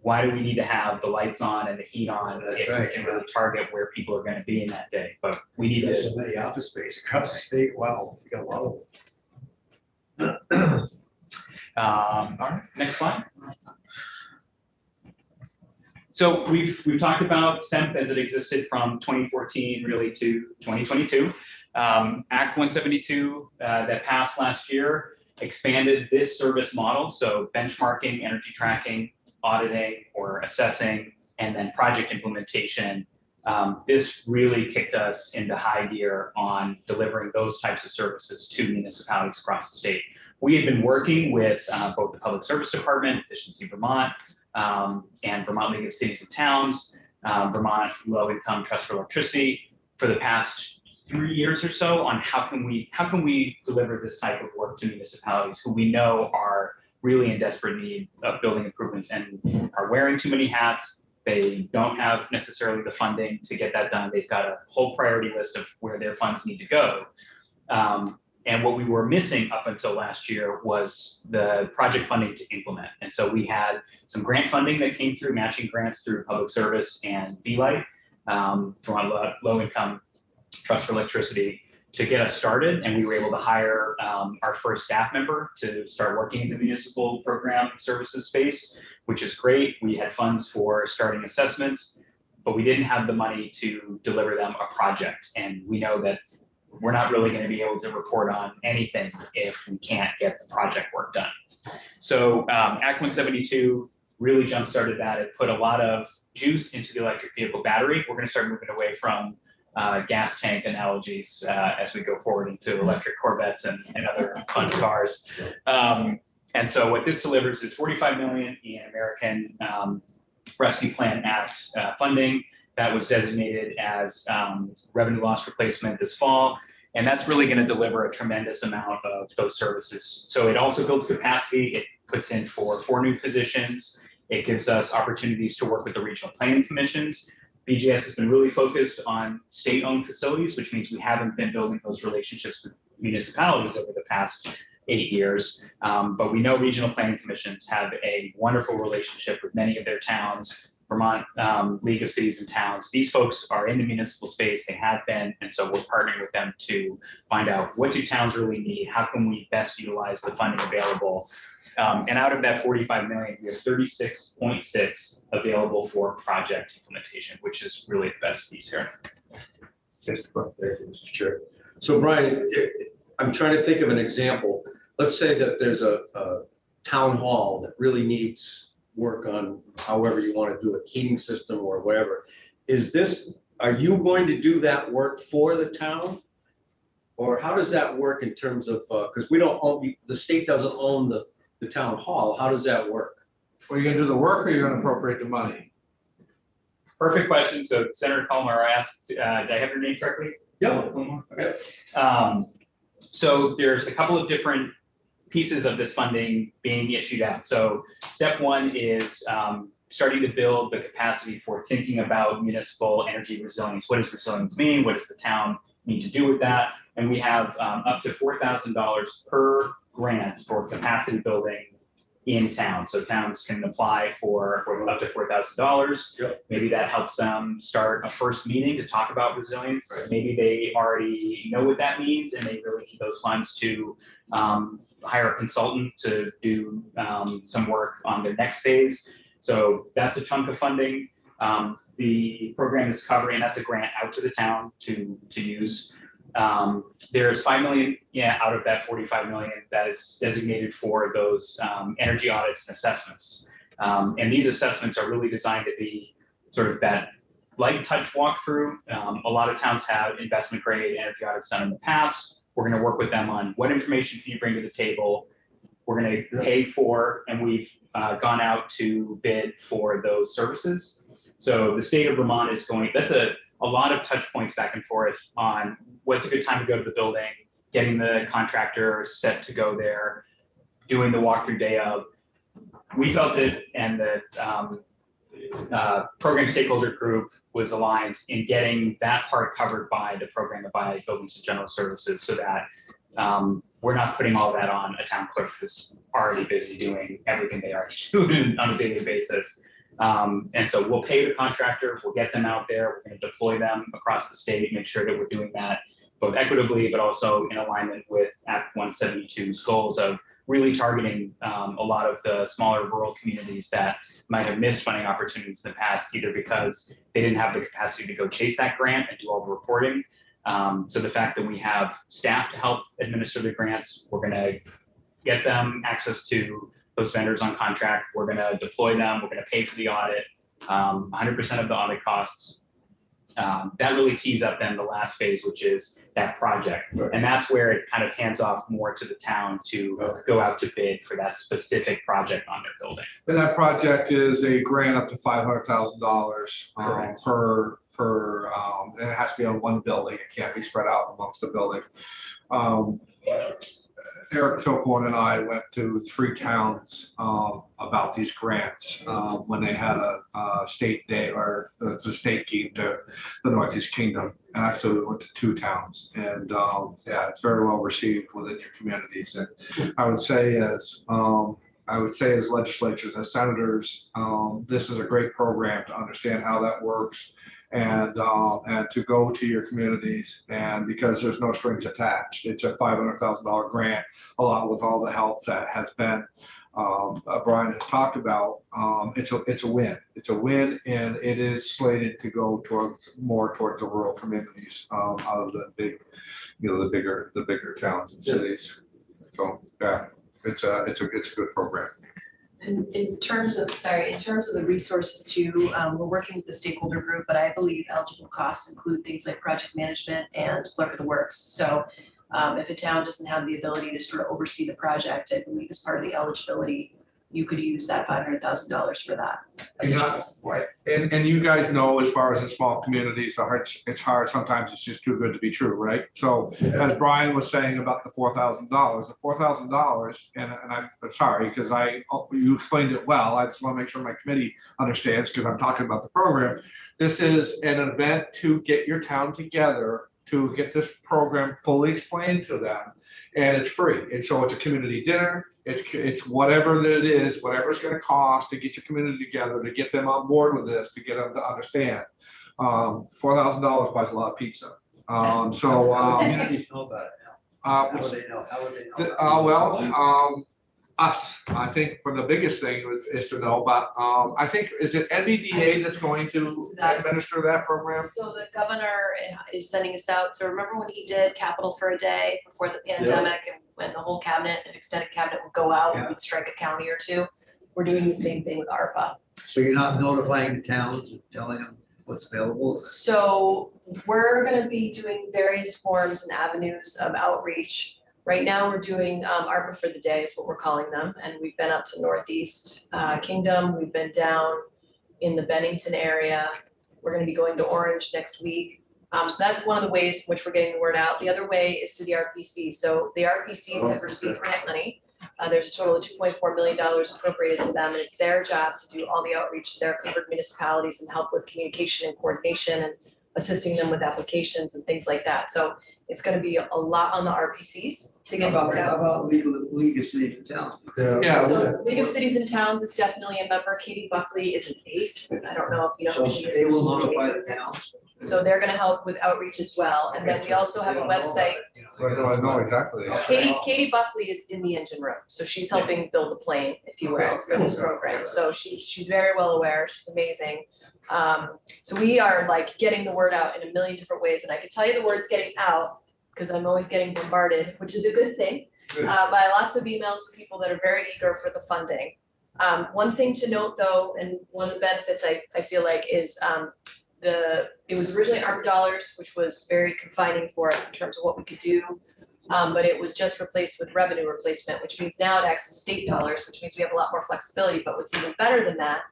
why do we need to have the lights on and the heat on That's if we right, can yeah. really target where people are going to be in that day? But we need There's to. so many office space across the state. Wow, we got a lot of them. All right, next slide. So we've talked about SEMP as it existed from 2014 really to 2022. Act 172 that passed last year expanded this service model. So benchmarking, energy tracking, auditing or assessing, and then project implementation. This really kicked us into high gear on delivering those types of services to municipalities across the state. We had been working with both the Public Service Department, Efficiency Vermont, and Vermont League of Cities and Towns, Vermont Low Income Trust for Electricity for the past 3 years or so on how can we deliver this type of work to municipalities who we know are really in desperate need of building improvements and are wearing too many hats. They don't have necessarily the funding to get that done. They've got a whole priority list of where their funds need to go. And what we were missing up until last year was the project funding to implement. And so we had some grant funding that came through, matching grants through Public Service and VLIGHT from our Low Income Trust for Electricity to get us started. And we were able to hire our first staff member to start working in the municipal program services space, which is great. We had funds for starting assessments, but we didn't have the money to deliver them a project. And we know that we're not really going to be able to report on anything if we can't get the project work done. So Act 172 really jump-started that. It put a lot of juice into the electric vehicle battery. We're going to start moving away from gas tank analogies as we go forward into electric Corvettes and other fun cars. And so what this delivers is $45 million in American Rescue Plan Act funding that was designated as revenue loss replacement this fall. And that's really going to deliver a tremendous amount of those services. So it also builds capacity. It puts in for 4 new positions. It gives us opportunities to work with the regional planning commissions. BGS has been really focused on state-owned facilities, which means we haven't been building those relationships with municipalities over the past 8 years. But we know regional planning commissions have a wonderful relationship with many of their towns. Vermont League of Cities and Towns. These folks are in the municipal space, they have been, and so we're partnering with them to find out what do towns really need, how can we best utilize the funding available. And out of that 45 million, we have 36.6 available for project implementation, which is really the best piece here. Just thank you, Mr. Chair. So Brian, I'm trying to think of an example. Let's say that there's a town hall that really needs work on however you want to do a heating system or whatever. Are you going to do that work for the town? Or how does that work in terms of, because we don't own, the state doesn't own the town hall. How does that work? Are you gonna do the work or are you gonna appropriate the money? Perfect question. So Senator Colmar asked, did I have your name correctly? Yep. Okay. So there's a couple of different pieces of this funding being issued out. So step one is starting to build the capacity for thinking about municipal energy resilience. What does resilience mean? What does the town need to do with that? And we have up to $4,000 per grant for capacity building in town. So towns can apply for up to $4,000. Yep. Maybe that helps them start a first meeting to talk about resilience. Right. Maybe they already know what that means and they really need those funds to hire a consultant to do some work on their next phase. So that's a chunk of funding. The program is covering, that's a grant out to the town to use. There's 5 million, out of that 45 million that is designated for those energy audits and assessments. And these assessments are really designed to be sort of that light touch walkthrough. A lot of towns have investment grade energy audits done in the past. We're going to work with them on what information can you bring to the table. We're going to pay for, and we've gone out to bid for those services. So the state of Vermont is going, that's a lot of touch points back and forth on what's a good time to go to the building, getting the contractor set to go there, doing the walkthrough day of. We felt that, and the program stakeholder group was aligned in getting that part covered by the program and by Buildings and General Services, so that we're not putting all that on a town clerk who's already busy doing everything they already do on a daily basis. And so we'll pay the contractor, we'll get them out there, we're going to deploy them across the state, make sure that we're doing that both equitably, but also in alignment with Act 172's goals of really targeting a lot of the smaller rural communities that might have missed funding opportunities in the past, either because they didn't have the capacity to go chase that grant and do all the reporting. So the fact that we have staff to help administer the grants, we're going to get them access to those vendors on contract. We're going to deploy them. We're going to pay for the audit, 100% of the audit costs. That really tees up then the last phase, which is that project. Right. And that's where it kind of hands off more to the town to go out to bid for that specific project on their building. And that project is a grant up to $500,000 Correct. per, and it has to be on one building. It can't be spread out amongst the building. Eric Philcorn and I went to 3 towns about these grants when they had a state day, or it's a state came to the Northeast Kingdom. And actually we went to 2 towns, and yeah, it's very well received within your communities. And I would say as legislatures, as senators, this is a great program to understand how that works, and to go to your communities, and because there's no strings attached. It's a $500,000 grant, along with all the help that has been Brian has talked about. It's a win. It's a win, and it is slated to go more towards the rural communities out of the big, the bigger towns and cities. So yeah, it's a good program. And in terms of the resources too, we're working with the stakeholder group, but I believe eligible costs include things like project management and clerk of the works. So if a town doesn't have the ability to sort of oversee the project, I believe as part of the eligibility, you could use that $500,000 for that additional support. And you guys know, as far as the small communities, it's hard, sometimes it's just too good to be true, right? So as Brian was saying about the $4,000, and I'm sorry, because you explained it well. I just want to make sure my committee understands, because I'm talking about the program. This is an event to get your town together, to get this program fully explained to them, and it's free. And so it's a community dinner. It's whatever that it is, whatever it's going to cost to get your community together, to get them on board with this, to get them to understand. $4,000 buys a lot of pizza. How do you know about it now? How would they know? How would they know? Us, I think, for the biggest thing is to know about, I think, is it NVDA that's going to administer that program? So the governor is sending us out. So remember when he did Capital for a Day before the pandemic, and when the whole cabinet and extended cabinet would go out and we'd strike a county or 2? We're doing the same thing with ARPA. So you're not notifying the towns and telling them what's available? So we're going to be doing various forms and avenues of outreach. Right now, we're doing ARPA for the Day is what we're calling them. And we've been up to Northeast Kingdom. We've been down in the Bennington area. We're gonna be going to Orange next week. So that's one of the ways in which we're getting the word out. The other way is through the RPC. So the RPCs have received grant money. There's a total of $2.4 million appropriated to them, and it's their job to do all the outreach to their covered municipalities and help with communication and coordination and assisting them with applications and things like that. So it's gonna be a lot on the RPCs to get the word out. How about League of Cities and Towns? Yeah. So League of Cities and Towns is definitely a member. Katie Buckley is an ACE. I don't know if you know So who she is. they but will she's an notify ACE. the towns. So they're gonna help with outreach as well. And then we also have a website. I know exactly. Katie Buckley is in the engine room, so she's helping build the plane, if you will, for this program. So she's very well aware. She's amazing. So we are like getting the word out in a million different ways. And I can tell you the word's getting out because I'm always getting bombarded, which is a good thing, Good. by lots of emails to people that are very eager for the funding. One thing to note though, and one of the benefits I feel like is it was originally ARPA dollars, which was very confining for us in terms of what we could do. But it was just replaced with revenue replacement, which means now it acts as state dollars, which means we have a lot more flexibility. But what's even better than that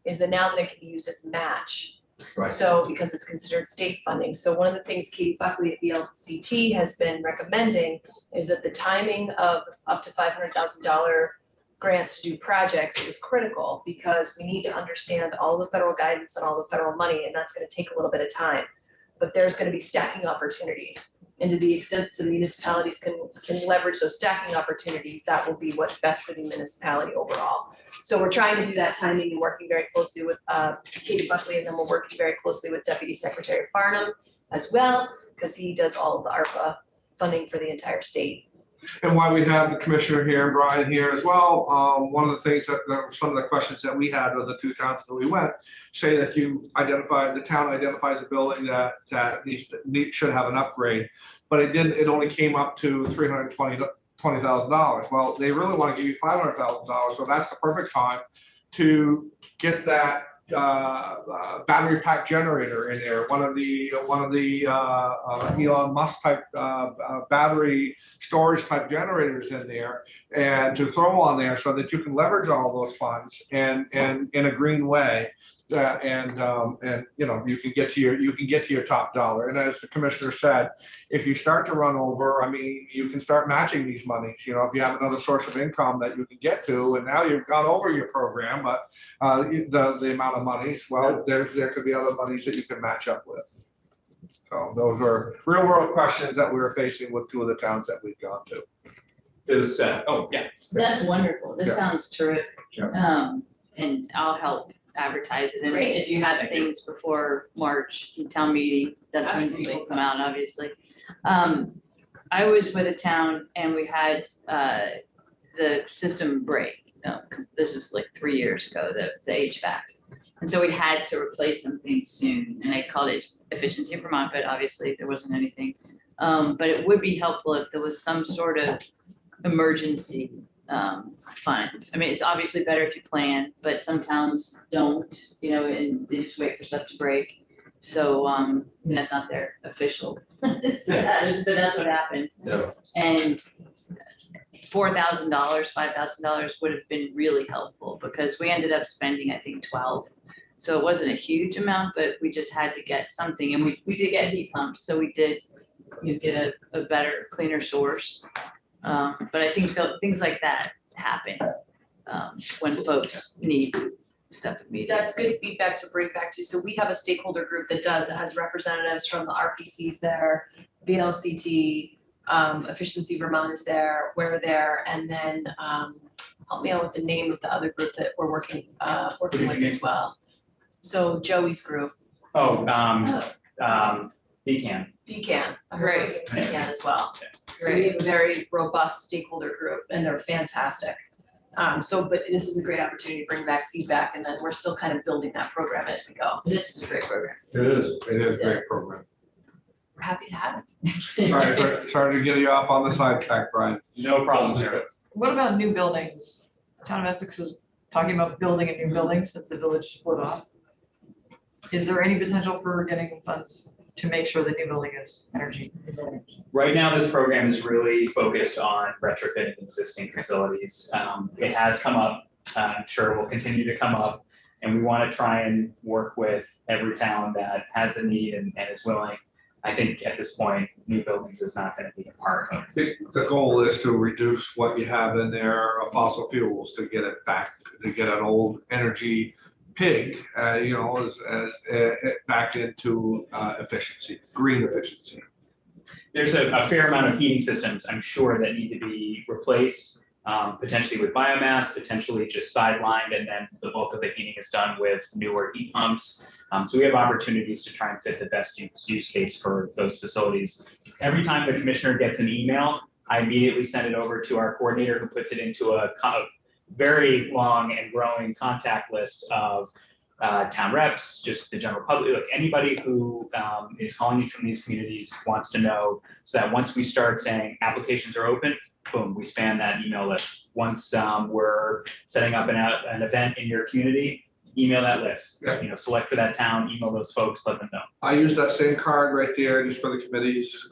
is that now that it can be used as match. Right. So because it's considered state funding. So one of the things Katie Buckley at VLCT has been recommending is that the timing of up to $500,000 grants to do projects is critical because we need to understand all the federal guidance and all the federal money, and that's gonna take a little bit of time. But there's gonna be stacking opportunities. And to the extent the municipalities can leverage those stacking opportunities, that will be what's best for the municipality overall. So we're trying to do that timing and working very closely with Katie Buckley, and then we're working very closely with Deputy Secretary Farnham as well, because he does all of the ARPA funding for the entire state. And while we have the commissioner here and Brian here as well, one of the things that some of the questions that we had with the two towns that we went, say that the town identifies a building that should have an upgrade, but it only came up to $320,000. Well, they really want to give you $500,000, so that's the perfect time to get that battery pack generator in there, one of the Elon Musk type battery storage type generators in there, and to throw on there so that you can leverage all those funds and in a green way. And you know, you can get to your top dollar. And as the commissioner said, if you start to run over, I mean, you can start matching these monies. You know, if you have another source of income that you can get to, and now you've gone over your program, but the amount of monies, well, there could be other monies that you can match up with. So those are real world questions that we were facing with two of the towns that we've gone to. There's, oh, yeah. That's wonderful. This Yeah. sounds terrific. Yeah. And I'll help advertise it. And Great. if you have things before March town meeting, that's when Absolutely. people come out, obviously. I was with a town and we had the system break. This is like 3 years ago, the HVAC. And so we had to replace something soon, and I called it Efficiency Vermont, but obviously there wasn't anything. But it would be helpful if there was some sort of emergency fund. I mean, it's obviously better if you plan, but some towns don't, you know, and they just wait for stuff to break. So, that's not their official status, but that's what happens. Yeah. And $4,000, $5,000 would have been really helpful because we ended up spending, I think, 12. So it wasn't a huge amount, but we just had to get something, and we did get heat pumps, so we did, get a better, cleaner source. But I think things like that happen when folks need stuff immediately. That's good feedback to bring back to. So we have a stakeholder group that has representatives from the RPCs there, VLCT, Efficiency Vermont is there, we're there, and then help me out with the name of the other group that we're working with as well. So Joey's group, BCAN. BCAN, I heard Great. of BCAN as well. So we have a very robust stakeholder group, and they're fantastic. But this is a great opportunity to bring back feedback, and then we're still kind of building that program as we go. This is a great program. It is a great program. We're happy to have it. Sorry to get you off on the side track, Brian. No problem, Jared. What about new buildings? Town of Essex is talking about building a new building since the village split off. Is there any potential for getting funds to make sure the new building is energy? Right now, this program is really focused on retrofitting existing facilities. It has come up, I'm sure it will continue to come up. And we want to try and work with every town that has a need and is willing. I think at this point, new buildings is not going to be a part of. I think the goal is to reduce what you have in there of fossil fuels to get it back, to get an old energy pig, back into efficiency, green efficiency. There's a fair amount of heating systems, I'm sure, that need to be replaced, potentially with biomass, potentially just sidelined, and then the bulk of the heating is done with newer heat pumps. So we have opportunities to try and fit the best use case for those facilities. Every time the commissioner gets an email, I immediately send it over to our coordinator, who puts it into a very long and growing contact list of town reps, just the general public, like anybody who is calling me from these communities wants to know, so that once we start saying applications are open, boom, we span that email list. Once we're setting up an event in your community, email that list. Yeah. Select for that town, email those folks, let them know. I use that same card right there, just for the committee's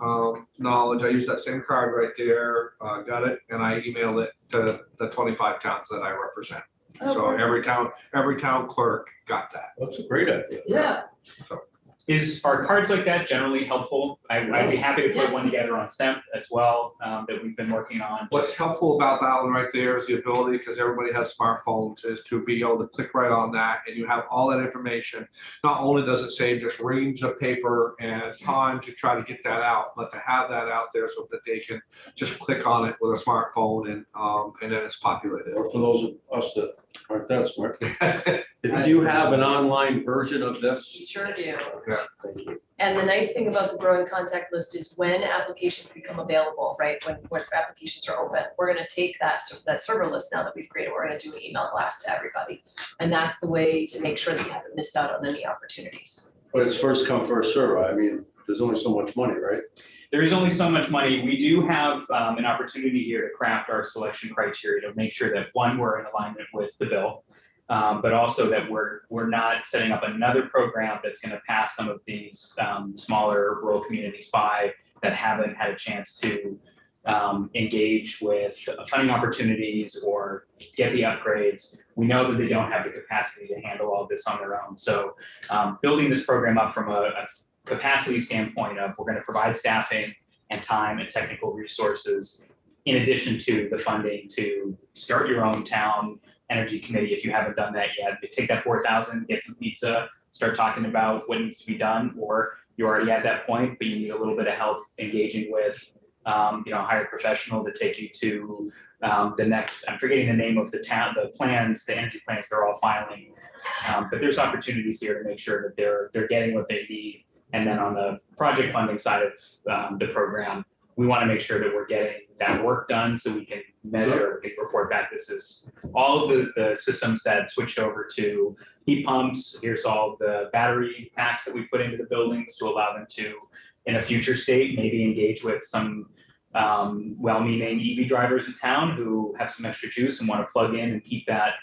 knowledge. I use that same card right there, got it, and I emailed it to the 25 towns that I represent. So every town clerk got that. That's a great idea. Yeah. Are cards like that generally helpful? I'd be happy to put Yes. one together on SEMP as well, that we've been working on. What's helpful about that one right there is the ability, because everybody has smartphones, is to be able to click right on that and you have all that information. Not only does it save just reams of paper and time to try to get that out, but to have that out there so that they can just click on it with a smartphone and then it's populated. Or for those of us that aren't that smart. Do you have an online version of We this? sure do. Thank you. And the nice thing about the growing contact list is when applications become available, right, when applications are open, we're gonna take that server list now that we've created, we're gonna do an email blast to everybody. And that's the way to make sure that you haven't missed out on any opportunities. But it's first come, first serve. I mean, there's only so much money, right? There is only so much money. We do have an opportunity here to craft our selection criteria to make sure that, one, we're in alignment with the bill, but also that we're not setting up another program that's going to pass some of these smaller rural communities by that haven't had a chance to engage with funding opportunities or get the upgrades. We know that they don't have the capacity to handle all this on their own. So building this program up from a capacity standpoint of, we're going to provide staffing and time and technical resources in addition to the funding to start your own town energy committee. If you haven't done that yet, take that 4,000, get some pizza, start talking about what needs to be done, or you're already at that point, but you need a little bit of help engaging with a hired professional to take you to the next, I'm forgetting the name of the town, the plans, the energy plans they're all filing. But there's opportunities here to make sure that they're getting what they need. And then on the project funding side of the program, we want to make sure that we're getting that work done so we can measure and report back. This is all of the systems that switched over to heat pumps. Here's all the battery packs that we put into the buildings to allow them to, in a future state, maybe engage with some well-meaning EV drivers in town who have some extra juice and want to plug in and keep that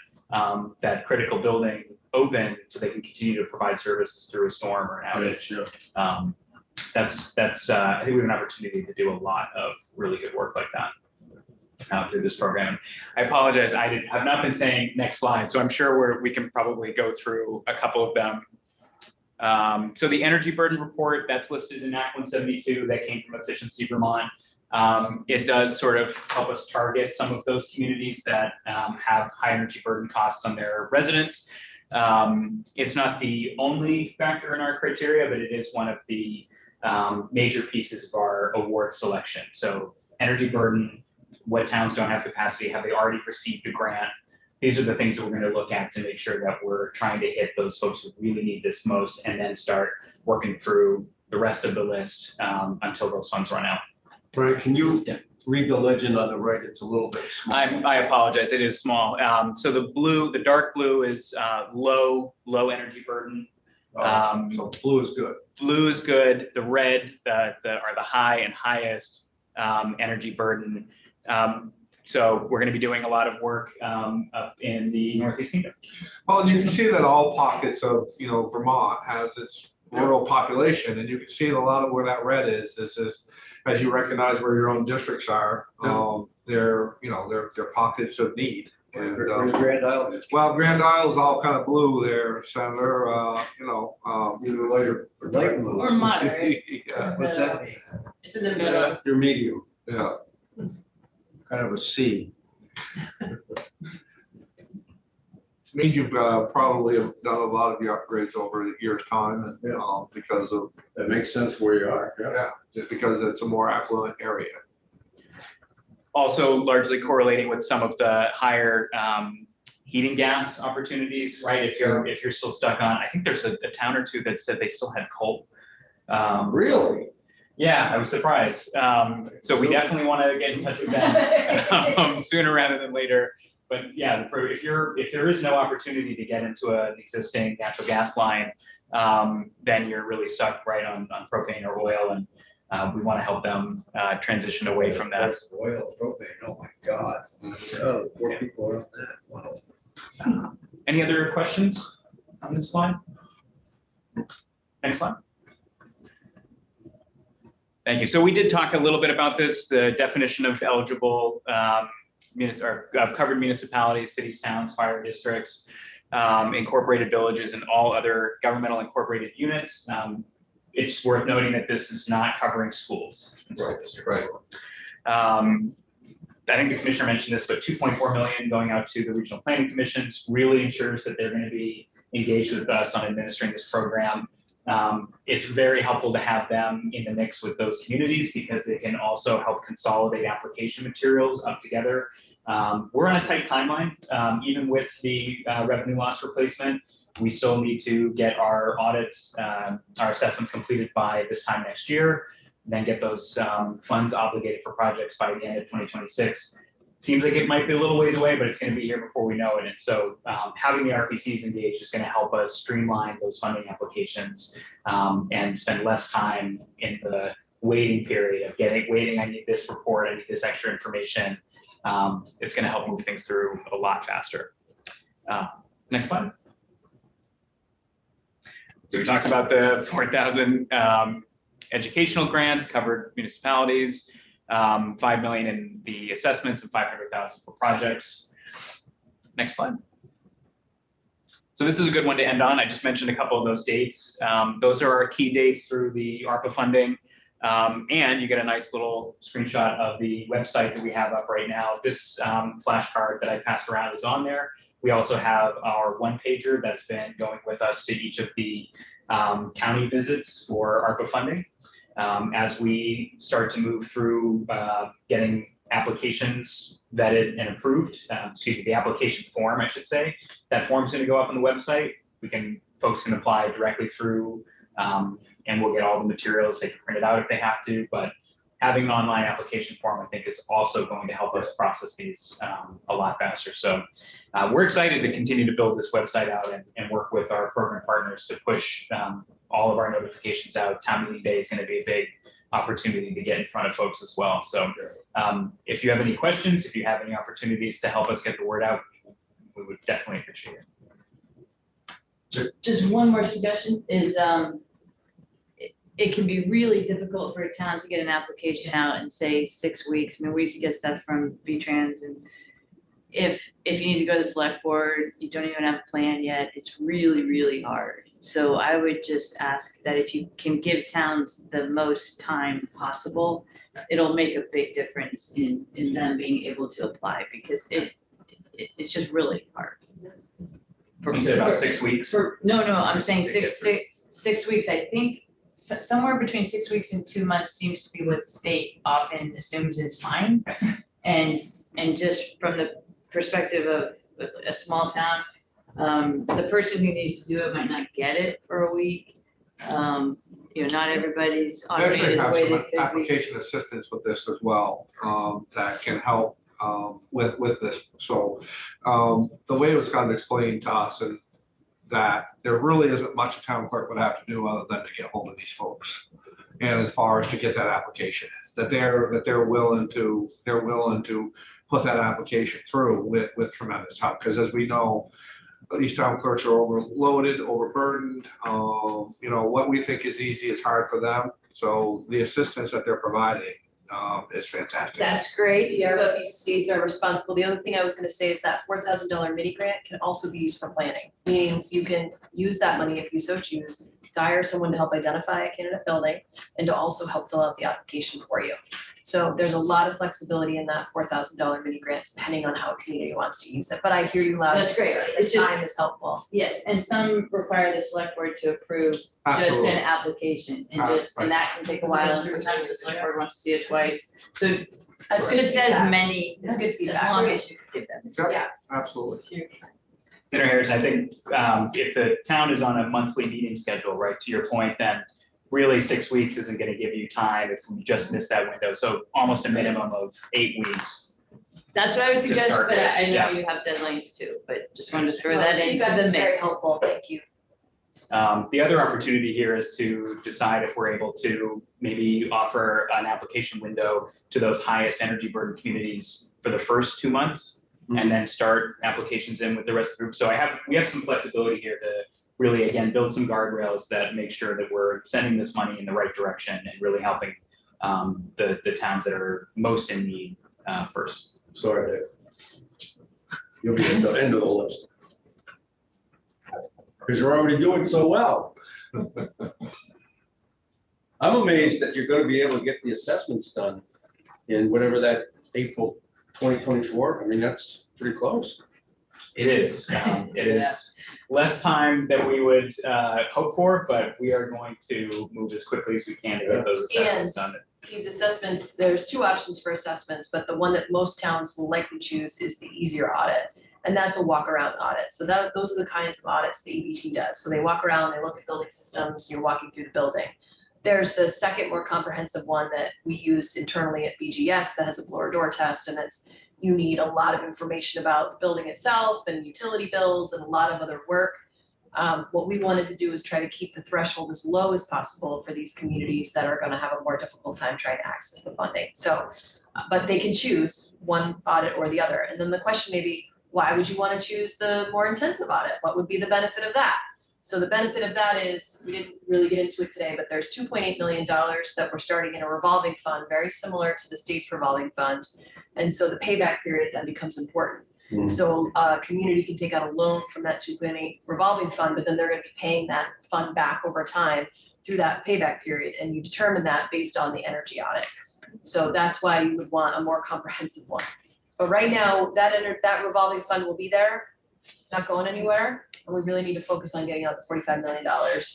critical building open so they can continue to provide services through a storm or an outage. Yeah. That's I think we have an opportunity to do a lot of really good work like that through this program. I apologize, have not been saying next slide, so I'm sure we can probably go through a couple of them. So the energy burden report that's listed in Act 172 that came from Efficiency Vermont. It does sort of help us target some of those communities that have high energy burden costs on their residents. It's not the only factor in our criteria, but it is one of the major pieces of our award selection. So energy burden, what towns don't have capacity, have they already received a grant? These are the things that we're going to look at to make sure that we're trying to hit those folks who really need this most, and then start working through the rest of the list until those funds run out. Brian, can you read the legend on the right? It's a little bit small. I apologize, it is small. So the dark blue is low energy burden. So blue is good. Blue is good. The red are the high and highest energy burden. So we're going to be doing a lot of work up in the Northeast Kingdom. Well, and you can see that all pockets of, Vermont has its rural population, and you can see a lot of where that red is as you recognize where your own districts are. They're pockets of need. And, Where's Grand Island? well, Grand Isle's all kind of blue there, Senator, you know, Either light or light blue. Or moderate. yeah, What's that mean? It's in the middle. Your medium, yeah. kind of a C. Means you've probably have done a lot of the upgrades over the year's time and, because of, That makes sense where you are, yeah. yeah, just because it's a more affluent area. Also largely correlating with some of the higher heating gas opportunities, right? If you're still stuck on, I think there's a town or two that said they still had coal. Really? Yeah, I was surprised. So we definitely want to get in touch with them sooner rather than later. But yeah, if there is no opportunity to get into an existing natural gas line, then you're really stuck right on propane or oil, and we want to help them transition away from that. Oil, propane, oh my God. Oh, poor people are on that, wow. Any other questions on this slide? Next slide. Thank you. So we did talk a little bit about this, the definition of eligible of covered municipalities, cities, towns, fire districts, incorporated villages, and all other governmental incorporated units. It's worth noting that this is not covering schools and school districts. I think the commissioner mentioned this, but 2.4 million going out to the regional planning commissions really ensures that they're going to be engaged with us on administering this program. It's very helpful to have them in the mix with those communities because they can also help consolidate application materials up together. We're on a tight timeline, even with the revenue loss replacement. We still need to get our audits, our assessments completed by this time next year, then get those funds obligated for projects by the end of 2026. Seems like it might be a little ways away, but it's going to be here before we know it. And so having the RPCs engaged is going to help us streamline those funding applications and spend less time in the waiting period of waiting, I need this report, I need this extra information. It's going to help move things through a lot faster. Next slide. So we talked about the 4,000 educational grants, covered municipalities, 5 million in the assessments and 500,000 for projects. Next slide. So this is a good one to end on. I just mentioned a couple of those dates. Those are our key dates through the ARPA funding. And you get a nice little screenshot of the website that we have up right now. This flashcard that I passed around is on there. We also have our one-pager that's been going with us to each of the county visits for ARPA funding. As we start to move through getting applications vetted and approved, the application form, I should say, that form's going to go up on the website. Folks can apply directly through, and we'll get all the materials. They can print it out if they have to, but having an online application form, I think, is also going to help us process these a lot faster. So we're excited to continue to build this website out and work with our program partners to push all of our notifications out. Town meeting day is going to be a big opportunity to get in front of folks as well. So if you have any questions, if you have any opportunities to help us get the word out, we would definitely appreciate it. Just one more suggestion is, it can be really difficult for a town to get an application out in, say, 6 weeks. I mean, we used to get stuff from V-Trans, and if you need to go to the select board, you don't even have a plan yet, it's really, really hard. So I would just ask that if you can give towns the most time possible, it'll make a big difference in them being able to apply, because it's just really hard. You said about 6 weeks? No, I'm saying Big six weeks. I think somewhere between 6 weeks and 2 months seems to be what the state often assumes is fine. Yes. And just from the perspective of a small town, the person who needs to do it might not get it for a week. Not everybody's We actually automated the have way some they could be. application assistance with this as well, that can help with this. So the way it was kind of explained to us, and that there really isn't much a town clerk would have to do other than to get hold of these folks. And as far as to get that application, that they're willing to put that application through with tremendous help. Because as we know, these town clerks are overloaded, overburdened. What we think is easy is hard for them. So the assistance that they're providing is fantastic. That's great. The RPCs are responsible. The other thing I was gonna say is that $4,000 mini grant can also be used for planning. Meaning you can use that money if you so choose to hire someone to help identify a candidate building and to also help fill out the application for you. So there's a lot of flexibility in that $4,000 mini grant depending on how a community wants to use it. But I hear you loud. and That's great. clear. It's The just- time is helpful. Yes, and some require the select board to approve just Absolutely. an application and that can take a while. And sometimes the select board wants to see it twice. So That's good just as feedback. many, It's good as feedback. long as you give them. Yeah. Absolutely. Senator Harris, I think if the town is on a monthly meeting schedule, right, to your point, then really 6 weeks isn't gonna give you time if we just miss that window. So almost a minimum of 8 weeks. That's what I would To suggest, start but with, I know yeah. you have deadlines too, but just wanted to throw No, that into feedback the is very mix. helpful. Thank you. The other opportunity here is to decide if we're able to maybe offer an application window to those highest energy burden communities for the first 2 months and then start applications in with the rest of the group. So we have some flexibility here to really, again, build some guardrails that make sure that we're sending this money in the right direction and really helping the towns that are most in need first. Sorry, Dave. You'll be at the end of the list. Because you're already doing so well. I'm amazed that you're gonna be able to get the assessments done in whatever that April 2024, I mean, that's pretty close. It is. It is less time than we would hope for, but we are going to move as quickly as we can to get those assessments done. These assessments, there's two options for assessments, but the one that most towns will likely choose is the easier audit. And that's a walk around audit. So those are the kinds of audits the EBT does. So they walk around, they look at building systems, you're walking through the building. There's the second more comprehensive one that we use internally at BGS that has a blower door test, and you need a lot of information about the building itself and utility bills and a lot of other work. What we wanted to do is try to keep the threshold as low as possible for these communities that are going to have a more difficult time trying to access the funding. So, but they can choose one audit or the other. And then the question may be, why would you want to choose the more intensive audit? What would be the benefit of that? So the benefit of that is, we didn't really get into it today, but there's $2.8 million that we're starting in a revolving fund, very similar to the state's revolving fund. And so the payback period then becomes important. Mhm. So a community can take out a loan from that 2.8 revolving fund, but then they're gonna be paying that fund back over time through that payback period, and you determine that based on the energy audit. So that's why you would want a more comprehensive one. But right now, that revolving fund will be there. It's not going anywhere, and we really need to focus on getting out the $45 million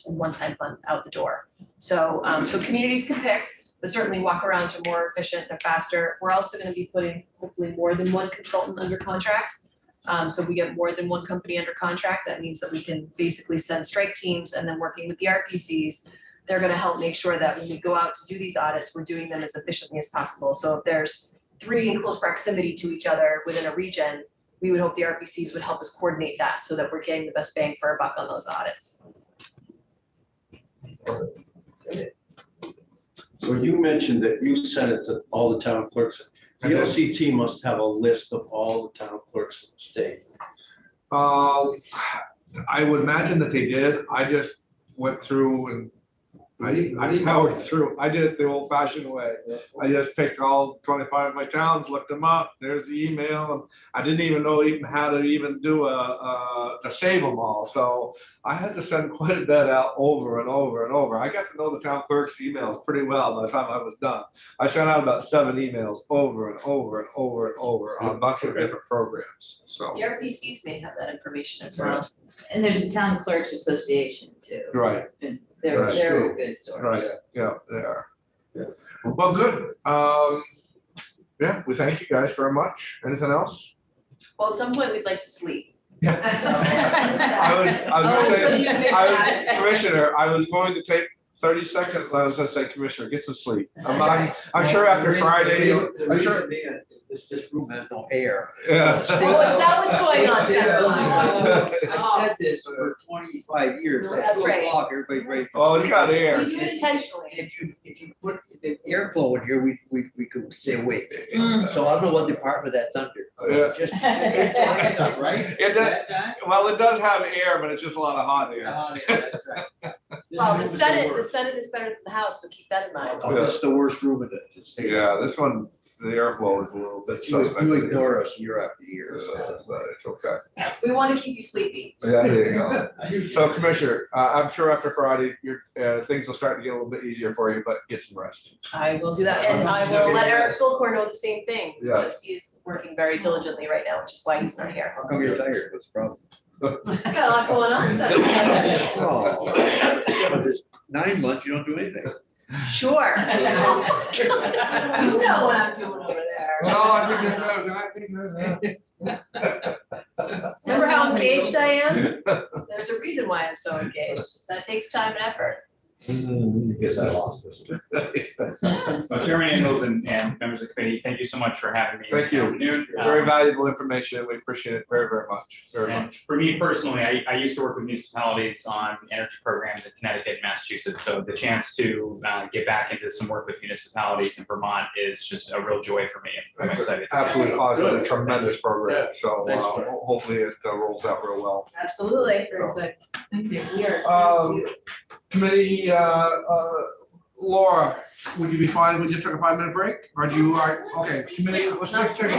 in one-time fund out the door. So, so communities can pick, but certainly walk arounds are more efficient, they're faster. We're also gonna be putting hopefully more than one consultant under contract. So if we get more than one company under contract, that means that we can basically send strike teams, and then working with the RPCs, they're gonna help make sure that when we go out to do these audits, we're doing them as efficiently as possible. So if there's 3 in close proximity to each other within a region, we would hope the RPCs would help us coordinate that so that we're getting the best bang for our buck on those audits. So you mentioned that you sent it to all the town clerks. The I did. LCT must have a list of all the town clerks in the state. I would imagine that they did. I just went through and I powered through. I did it the old fashioned way. I just picked all 25 of my towns, looked them up. There's the email. I didn't even know even how to even do to save them all. So I had to send quite a bit out over and over and over. I got to know the town clerk's emails pretty well by the time I was done. I sent out about 7 emails over and over and over and over on a bunch of different programs. So The RPCs may have that information as well. And there's a town clerks association too. right. And they're Right. a good source. Right, yeah, they are. Yeah. Well, good. Yeah, we thank you guys very much. Anything else? Well, at some point, we'd like to sleep. Yeah. I was Oh, gonna so say, you picked I that. was, Commissioner, I was going to take 30 seconds, and I was gonna say, Commissioner, get some sleep. I'm sure after Friday, I'm sure, This room has no air. yeah. Oh, is that what's going on, Senator Lyon? I've said this for 25 years. At That's 2 right. o'clock, everybody's ready. for Oh, it's got sleep. air. We do it intentionally. If you put the airflow in here, we could stay awake. Mm. So I don't know what department that's under. Yeah. Just, right? It does, well, it does have air, but it's just a lot of hot air. That's right. Well, the Senate is better than the House, so keep that in mind. Oh, this is the worst room in the state. Yeah, this one, the airflow is a little bit suspect. You ignore us year after year. But it's okay. We want to keep you sleepy. Yeah, there you go. So Commissioner, I'm sure after Friday, things will start to get a little bit easier for you, but get some rest. I will do that, and I will let Eric Philcore know the same thing, Yeah. because he is working very diligently right now, which is why he's not here. How come you're tired? What's the problem? I got a lot going on, so. Oh, there's 9 months, you don't do anything. Sure. You know what I'm doing over there. Remember how engaged I am? There's a reason why I'm so engaged. That takes time and effort. Guess I lost this. So Chairman Ingalls and members of the committee, thank you so much for having me Thank this you. afternoon. Very valuable information. We appreciate it very, very much. Very And much. for me personally, I used to work with municipalities on energy programs in Connecticut and Massachusetts. So the chance to get back into some work with municipalities in Vermont is just a real joy for me. I'm excited. Absolutely positive, tremendous program. So Thanks, Brian. hopefully it rolls out real well. Absolutely. Very excited. Thank you. We are excited too. Committee, Laura, would you be fine if we just took a 5-minute break? Or do you, okay, committee, let's take a